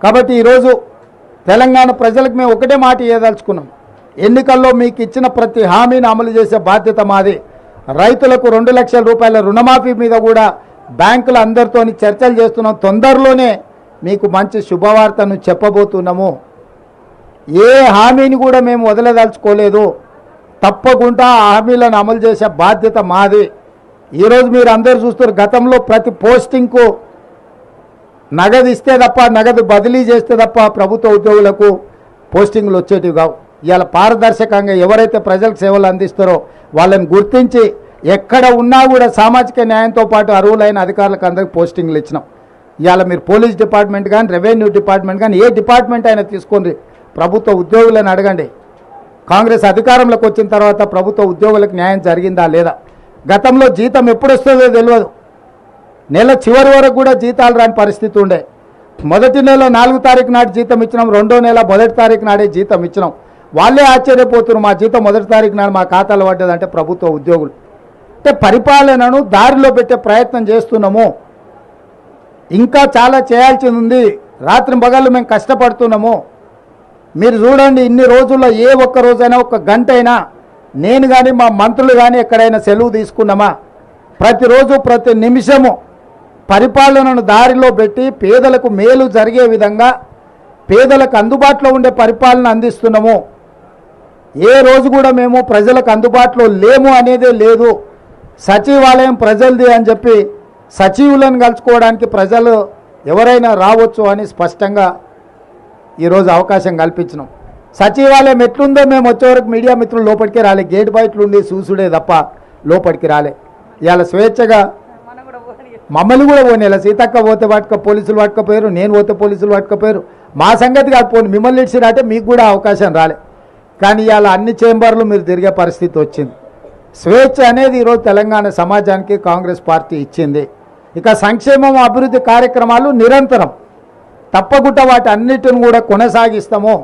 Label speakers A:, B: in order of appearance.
A: కాబట్టి ఈరోజు తెలంగాణ ప్రజలకు మేము ఒకటే మాట ఇవ్వదలుచుకున్నాం. ఎన్నికల్లో మీకు ఇచ్చిన ప్రతి హామీని అమలు చేసే బాధ్యత మాది. రైతులకు 2 లక్షల రూపాయల రుణమాఫీ మీద కూడా బ్యాంకుల అందరితో చర్చలు చేస్తున్నాం. తొందరలోనే మీకు మంచి శుభవార్తను చెప్పబోతున్నాము. ఏ హామీని కూడా మేము వదలదలుచుకోలేదు. తప్పకుండా ఆ హామీలను అమలు చేసే బాధ్యత మాది. ఈరోజు మీరు అందరూ చూస్తారు, గతంలో ప్రతి పోస్టింగ్కు నగదు ఇస్తే తప్ప, నగదు బదిలీ చేస్తే తప్ప ప్రభుత్వ ఉద్యోగులకు పోస్టింగ్లు వచ్చేటివి కావు. ఇవాళ పారదర్శకంగా ఎవరైతే ప్రజలకు సేవలు అందిస్తారో వాళ్ళని గుర్తించి ఎక్కడ ఉన్నా కూడా సామాజిక న్యాయంతో పాటు అర్హులైన అధికారులకు అందరికీ పోస్టింగ్లు ఇచ్చినాం. ఇవాళ మీరు పోలీస్ డిపార్ట్మెంట్ కానీ, రెవెన్యూ డిపార్ట్మెంట్ కానీ, ఏ డిపార్ట్మెంట్ అయినా తీసుకోండి, ప్రభుత్వ ఉద్యోగులను అడగండి. కాంగ్రెస్ అధికారంలోకి వచ్చిన తర్వాత ప్రభుత్వ ఉద్యోగులకు న్యాయం జరిగిందా లేదా? గతంలో జీతం ఎప్పుడు వస్తుందో తెలియదు. నెల చివరి వరకు కూడా జీతాలు రాని పరిస్థితి ఉండే. మొదటి నెల 4వ తారీఖు నాటి జీతం ఇచ్చినాం, 2వ నెల 1వ తారీఖు నాడే జీతం ఇచ్చినాం. వాళ్ళే ఆశ్చర్యపోతున్నారు, మా జీతం 1వ తారీఖు నాడు మా ఖాతాలో పడ్డదంటే ప్రభుత్వ ఉద్యోగులు. అంటే పరిపాలనను దారిలో పెట్టే ప్రయత్నం చేస్తున్నాము. ఇంకా చాలా చేయాల్సింది ఉంది. రాత్రి పగళ్ళు మేము కష్టపడుతున్నాము. మీరు చూడండి, ఇన్ని రోజుల్లో ఏ ఒక్క రోజైనా, ఒక్క గంట అయినా నేను కానీ మా మంత్రులు కానీ ఎక్కడైనా సెలవు తీసుకున్నామా? ప్రతిరోజు ప్రతి నిమిషము పరిపాలనను దారిలో పెట్టి పేదలకు మేలు జరిగే విధంగా పేదలకు అందుబాటులో ఉండే పరిపాలన అందిస్తున్నాము. ఏ రోజు కూడా మేము ప్రజలకు అందుబాటులో లేము అనేదే లేదు. సచివాలయం ప్రజలది అని చెప్పి సచివులను కలుసుకోవడానికి ప్రజలు ఎవరైనా రావచ్చు అని స్పష్టంగా ఈరోజు అవకాశం కల్పించినాం. సచివాలయం ఎట్లుందో మేము వచ్చేవరకు మీడియా మిత్రులు లోపలికి రాలే, గేట్ బయటలుండి చూసుడే తప్ప లోపలికి రాలే. ఇవాళ స్వేచ్ఛగా మమ్మల్ని కూడా పోనీలా. సీతక్క పోతే పట్టుక పోలీసులు పట్టుకపోయారు, నేను పోతే పోలీసులు పట్టుకపోయారు. మా సంగతి కాదు, పోనీ మిమ్మల్ని ఇచ్చినట్టే మీకు కూడా అవకాశం రాలే. కానీ ఇవాళ అన్ని చేంబర్లు మీరు తిరిగే పరిస్థితి వచ్చింది. స్వేచ్ఛ అనేది ఈరోజు తెలంగాణ సమాజానికి కాంగ్రెస్ పార్టీ ఇచ్చింది. ఇక సంక్షేమం, అభివృద్ధి కార్యక్రమాలు నిరంతరం తప్పకుండా వాటి అన్నిటిని కూడా కొనసాగిస్తాము.